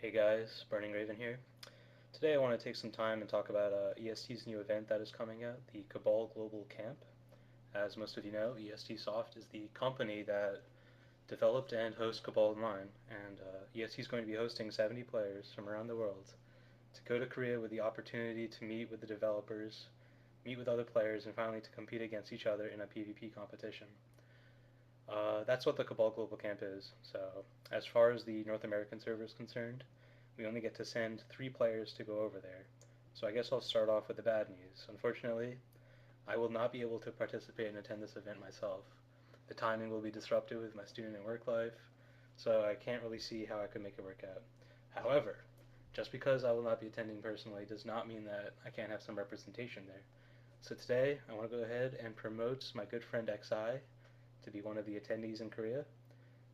Hey guys, BurningRaven here. Today I want to take some time and talk about EST's new event that is coming out, the Cabal Global Camp. As most of you know, EST Soft is the company that developed and hosts Cabal Online, and EST is going to be hosting 70 players from around the world to go to Korea with the opportunity to meet with the developers, meet with other players, and finally to compete against each other in a PvP competition. That's what the Cabal Global Camp is. So, as far as the North American server is concerned, we only get to send 3 players to go over there. So I guess I'll start off with the bad news. Unfortunately, I will not be able to participate and attend this event myself. The timing will be disrupted with my student and work life, so I can't really see how I could make it work out. However, just because I will not be attending personally does not mean that I can't have some representation there. So today, I want to go ahead and promote my good friend XI to be one of the attendees in Korea,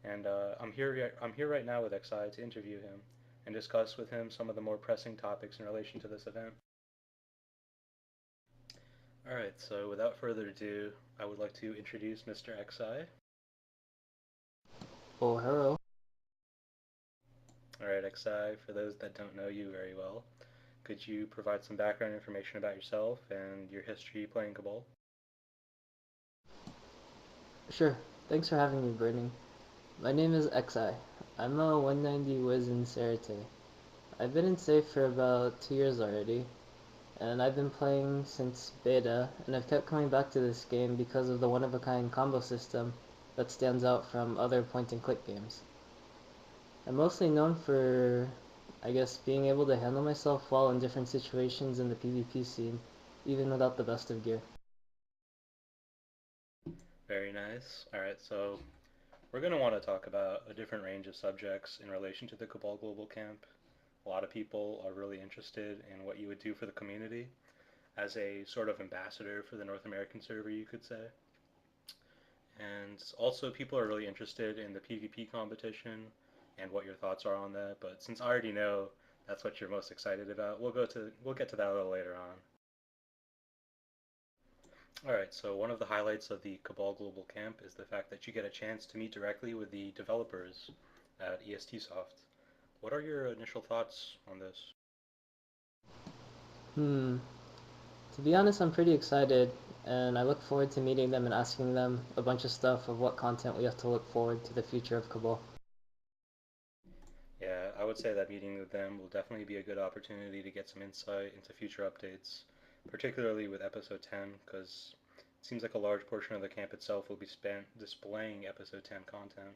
and I'm here right now with XI to interview him and discuss with him some of the more pressing topics in relation to this event. Alright, so without further ado, I would like to introduce Mr. XI. Oh, hello. Alright, XI, for those that don't know you very well, could you provide some background information about yourself and your history playing Cabal? Sure. Thanks for having me, Burning. My name is XI. I'm a 190 Wiz in Sarate. I've been in safe for about 2 years already, and I've been playing since beta, and I've kept coming back to this game because of the one-of-a-kind combo system that stands out from other point-and-click games. I'm mostly known for, I guess, being able to handle myself well in different situations in the PvP scene, even without the best of gear. Very nice. Alright, so we're going to want to talk about a different range of subjects in relation to the Cabal Global Camp. A lot of people are really interested in what you would do for the community as a sort of ambassador for the North American server, you could say. And also, people are really interested in the PvP competition and what your thoughts are on that. But since I already know that's what you're most excited about, we'll get to that a little later on. All right. So one of the highlights of the Cabal Global Camp is the fact that you get a chance to meet directly with the developers at EST Soft. What are your initial thoughts on this? Hmm. To be honest, I'm pretty excited, and I look forward to meeting them and asking them a bunch of stuff of what content we have to look forward to the future of Cabal. Yeah, I would say that meeting with them will definitely be a good opportunity to get some insight into future updates, particularly with episode 10, because it seems like a large portion of the camp itself will be spent displaying episode 10 content.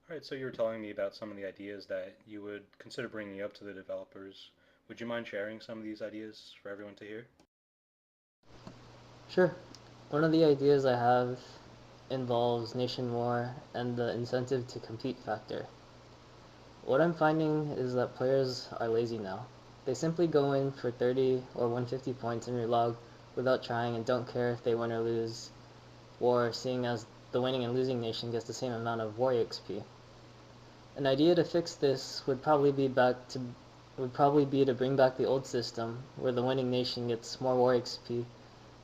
Alright, so you were telling me about some of the ideas that you would consider bringing up to the developers. Would you mind sharing some of these ideas for everyone to hear? Sure. One of the ideas I have involves nation war and the incentive to compete factor. What I'm finding is that players are lazy now. They simply go in for 30 or 150 points and relog without trying and don't care if they win or lose war, seeing as the winning and losing nation gets the same amount of war XP. An idea to fix this would probably be to bring back the old system where the winning nation gets more war XP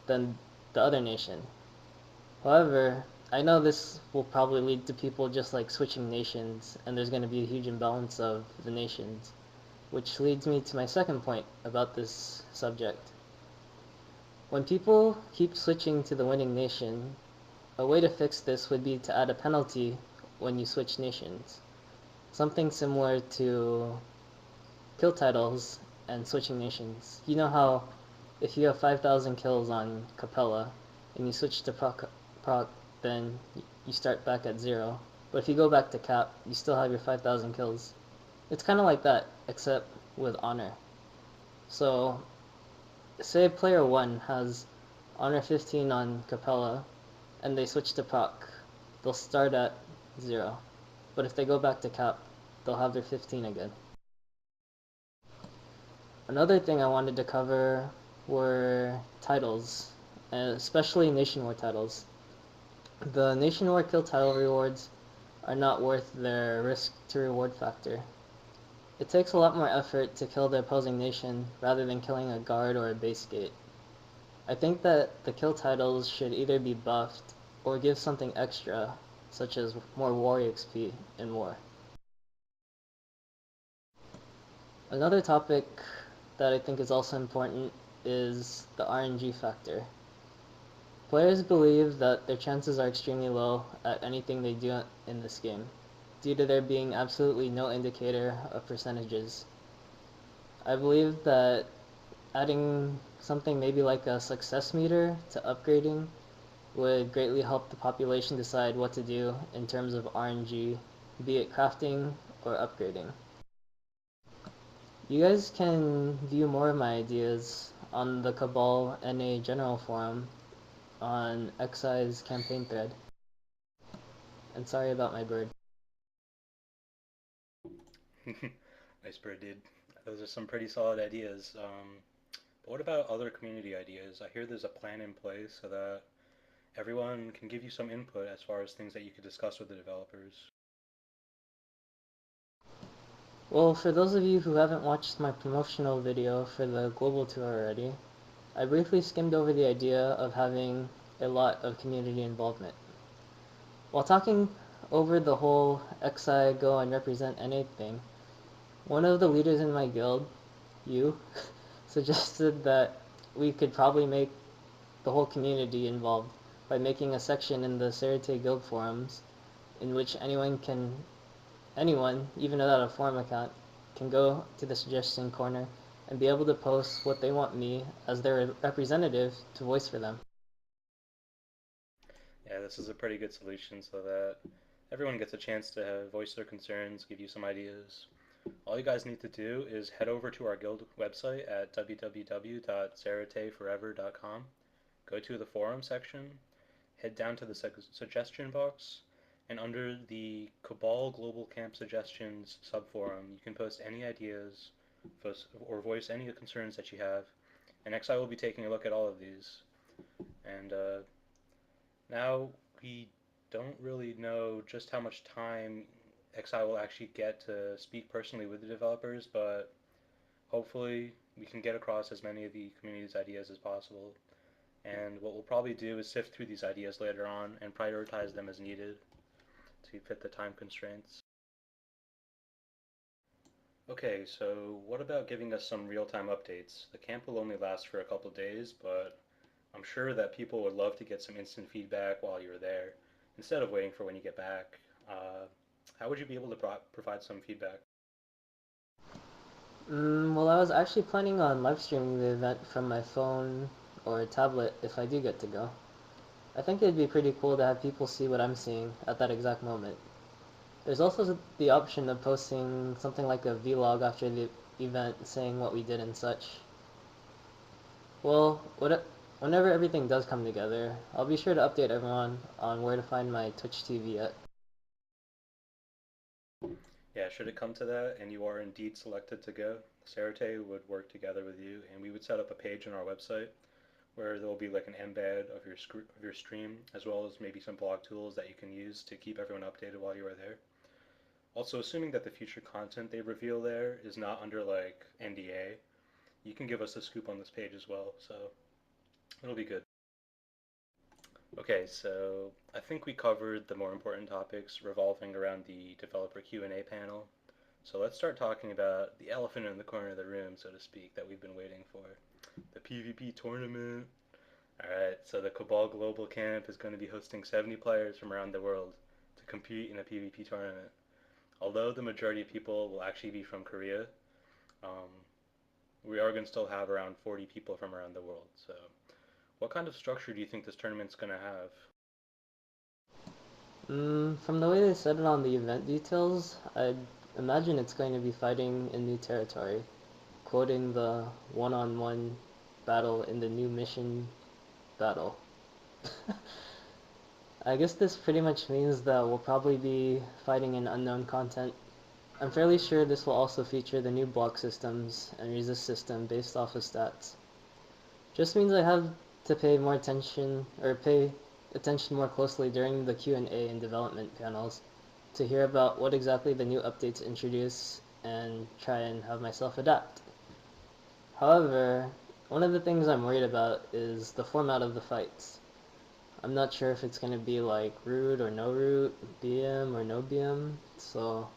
than the other nation. However, I know this will probably lead to people just like switching nations, and there's going to be a huge imbalance of the nations, which leads me to my second point about this subject. When people keep switching to the winning nation, a way to fix this would be to add a penalty when you switch nations. Something similar to kill titles and switching nations. You know how if you have 5,000 kills on Capella and you switch to proc, then you start back at 0. But if you go back to cap, you still have your 5,000 kills. It's kind of like that, except with honor. So, say player 1 has honor 15 on Capella, and they switch to proc. They'll start at 0. But if they go back to cap, they'll have their 15 again. Another thing I wanted to cover were titles, especially Nation War titles. The Nation War kill title rewards are not worth their risk to reward factor. It takes a lot more effort to kill the opposing nation rather than killing a guard or a base gate. I think that the kill titles should either be buffed or give something extra, such as more war XP in war. Another topic that I think is also important is the RNG factor. Players believe that their chances are extremely low at anything they do in this game, due to there being absolutely no indicator of percentages. I believe that adding something maybe like a success meter to upgrading would greatly help the population decide what to do in terms of RNG, be it crafting or upgrading. You guys can view more of my ideas on the Cabal NA general forum on XI's campaign thread. And sorry about my bird. Nice bird, dude. Those are some pretty solid ideas. But what about other community ideas? I hear there's a plan in place so that everyone can give you some input as far as things that you could discuss with the developers. Well, for those of you who haven't watched my promotional video for the global tour already, I briefly skimmed over the idea of having a lot of community involvement. While talking over the whole XI go and represent anything, one of the leaders in my guild, you, suggested that we could probably make the whole community involved by making a section in the Serite guild forums in which anyone, even without a forum account, can go to the suggestion corner and be able to post what they want me as their representative to voice for them. Yeah, this is a pretty good solution so that everyone gets a chance to voice their concerns, give you some ideas. All you guys need to do is head over to our guild website at www.zerateforever.com, go to the forum section, head down to the suggestion box, and under the Cabal Global Camp Suggestions subforum, you can post any ideas or voice any concerns that you have, and XI will be taking a look at all of these. And now we don't really know just how much time XI will actually get to speak personally with the developers, but hopefully we can get across as many of the community's ideas as possible. And what we'll probably do is sift through these ideas later on and prioritize them as needed to fit the time constraints. Okay, so what about giving us some real-time updates? The camp will only last for a couple days, but I'm sure that people would love to get some instant feedback while you're there, instead of waiting for when you get back. How would you be able to provide some feedback? Well, I was actually planning on live streaming the event from my phone or tablet if I do get to go. I think it'd be pretty cool to have people see what I'm seeing at that exact moment. There's also the option of posting something like a vlog after the event saying what we did and such. Well, whenever everything does come together, I'll be sure to update everyone on where to find my Twitch TV at. Yeah, should it come to that and you are indeed selected to go, Sarate would work together with you and we would set up a page on our website where there will be like an embed of your stream as well as maybe some blog tools that you can use to keep everyone updated while you are there. Also, assuming that the future content they reveal there is not under like NDA, you can give us a scoop on this page as well, so it'll be good. Okay, so I think we covered the more important topics revolving around the developer Q&A panel. So let's start talking about the elephant in the corner of the room, so to speak, that we've been waiting for. The PvP tournament. Alright, so the Cabal Global Camp is going to be hosting 70 players from around the world to compete in a PvP tournament. Although the majority of people will actually be from Korea, um, we are going to still have around 40 people from around the world. So what kind of structure do you think this tournament's going to have? From the way they said it on the event details, I'd imagine it's going to be fighting in new territory, quoting the one-on-one battle in the new mission battle. I guess this pretty much means that we'll probably be fighting in unknown content. I'm fairly sure this will also feature the new block systems and resist system based off of stats. Just means I have to pay attention more closely during the Q&A and development panels to hear about what exactly the new updates introduce and try and have myself adapt. However, one of the things I'm worried about is the format of the fights. I'm not sure if it's going to be like root or no root, BM or no BM, so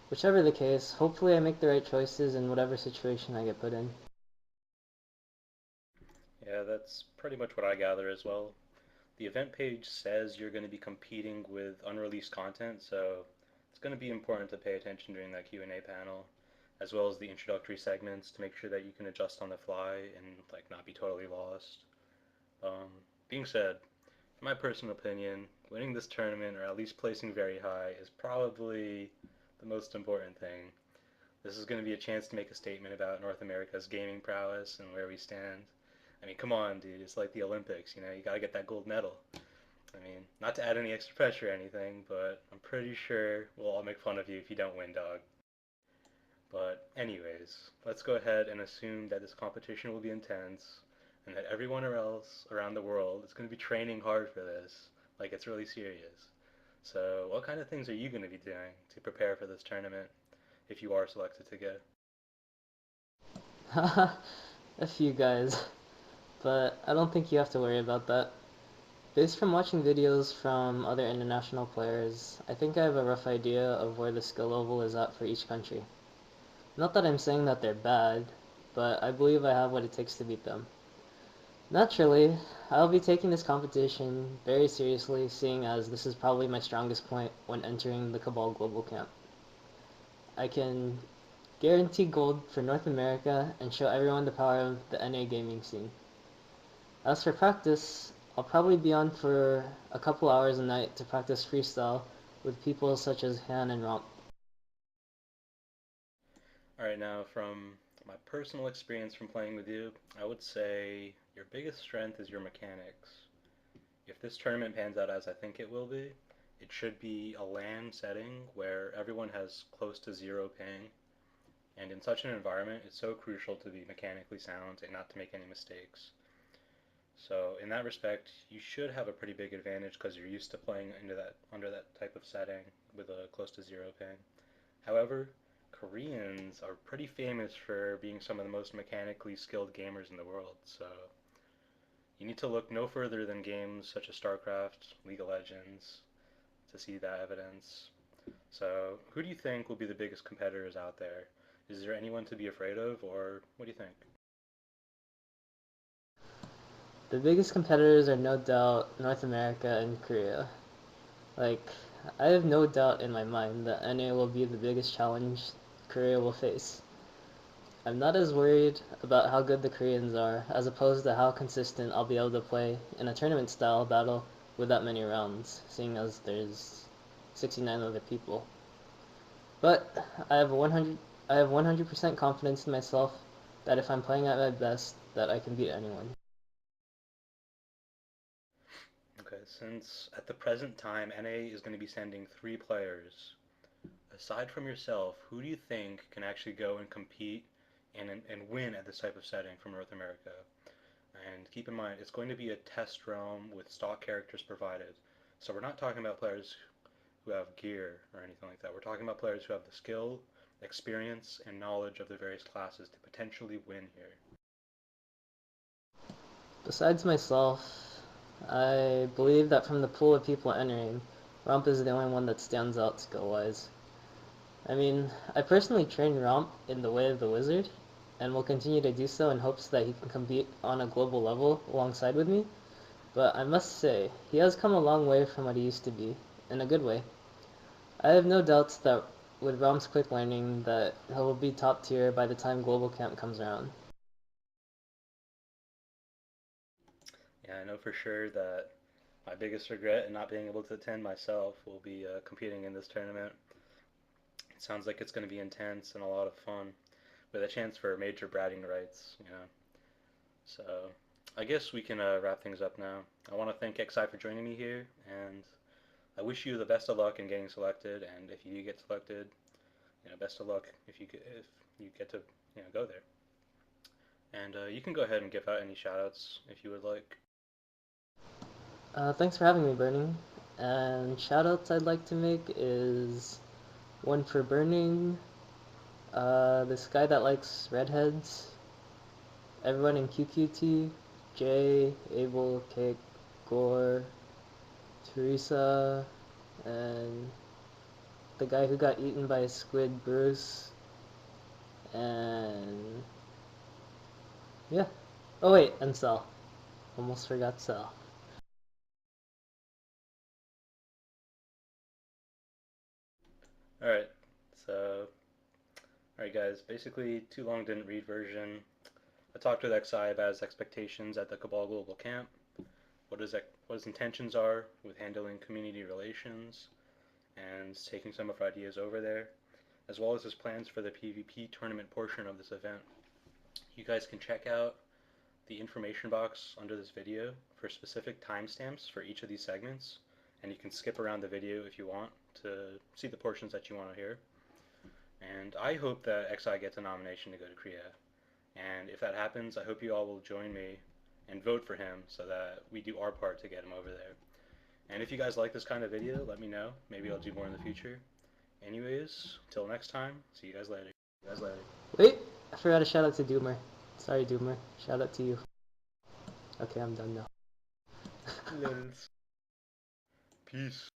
Whichever the case, hopefully I make the right choices in whatever situation I get put in. Yeah, that's pretty much what I gather as well. The event page says you're going to be competing with unreleased content, so it's going to be important to pay attention during that Q&A panel, as well as the introductory segments to make sure that you can adjust on the fly and like not be totally lost. Um, Being said, in my personal opinion, winning this tournament or at least placing very high is probably the most important thing. This is going to be a chance to make a statement about North America's gaming prowess and where we stand. I mean, come on, dude. It's like the Olympics, you know, you got to get that gold medal. I mean, not to add any extra pressure or anything, but I'm pretty sure we'll all make fun of you if you don't win, dog. But, anyways, let's go ahead and assume that this competition will be intense and that everyone else around the world is going to be training hard for this, like it's really serious. So, what kind of things are you going to be doing to prepare for this tournament if you are selected to go? A few guys, but I don't think you have to worry about that. Based from watching videos from other international players, I think I have a rough idea of where the skill level is at for each country. Not that I'm saying that they're bad, but I believe I have what it takes to beat them. Naturally, I'll be taking this competition very seriously, seeing as this is probably my strongest point when entering the Cabal Global Camp. I can guarantee gold for North America and show everyone the power of the NA gaming scene. As for practice, I'll probably be on for a couple hours a night to practice freestyle with people such as Han and Romp. Alright, now from my personal experience from playing with you, I would say your biggest strength is your mechanics. If this tournament pans out as I think it will be, it should be a LAN setting where everyone has close to zero ping, and in such an environment, it's so crucial to be mechanically sound and not to make any mistakes. So in that respect, you should have a pretty big advantage because you're used to playing under that type of setting with a close to zero ping. However, Koreans are pretty famous for being some of the most mechanically skilled gamers in the world, so you need to look no further than games such as StarCraft, League of Legends to see that evidence. So, who do you think will be the biggest competitors out there? Is there anyone to be afraid of, or what do you think? The biggest competitors are no doubt North America and Korea. Like, I have no doubt in my mind that NA will be the biggest challenge Korea will face. I'm not as worried about how good the Koreans are as opposed to how consistent I'll be able to play in a tournament style battle with that many rounds, seeing as there's 69 other people. But I have 100% confidence in myself that if I'm playing at my best that I can beat anyone. Okay, since at the present time NA is going to be sending 3 players, aside from yourself, who do you think can actually go and compete and win at this type of setting from North America? And keep in mind, it's going to be a test realm with stock characters provided. So we're not talking about players who have gear or anything like that. We're talking about players who have the skill, experience, and knowledge of the various classes to potentially win here. Besides myself, I believe that from the pool of people entering, Rump is the only one that stands out skill-wise. I mean, I personally trained Romp in the way of the wizard, and will continue to do so in hopes that he can compete on a global level alongside with me, but I must say, he has come a long way from what he used to be, in a good way. I have no doubts that with Romp's quick learning that he will be top tier by the time global camp comes around. Yeah, I know for sure that my biggest regret in not being able to attend myself will be competing in this tournament. It sounds like it's going to be intense and a lot of fun, with a chance for major bragging rights, you know. So I guess we can wrap things up now. I want to thank XI for joining me here, and I wish you the best of luck in getting selected. And if you do get selected, you know, best of luck if you get to go there. And you can go ahead and give out any shoutouts if you would like. Thanks for having me, Burning. And shoutouts I'd like to make is one for Burning, this guy that likes redheads, everyone in QQT, Jay, Abel, Cake, Gore, Teresa, and the guy who got eaten by a squid, Bruce, and yeah. Oh wait, and Cell. Almost forgot Cell. Alright, so, alright guys, basically, too long didn't read version. I talked with XI about his expectations at the Cabal Global Camp, what his intentions are with handling community relations, and taking some of our ideas over there, as well as his plans for the PvP tournament portion of this event. You guys can check out the information box under this video for specific timestamps for each of these segments, and you can skip around the video if you want to see the portions that you want to hear. And I hope that XI gets a nomination to go to Korea. And if that happens, I hope you all will join me and vote for him so that we do our part to get him over there. And if you guys like this kind of video, let me know. Maybe I'll do more in the future. Anyways, till next time, see you guys later. Wait, I forgot a shout out to Doomer. Sorry, Doomer. Shout out to you. Okay, I'm done now. Lils. Peace.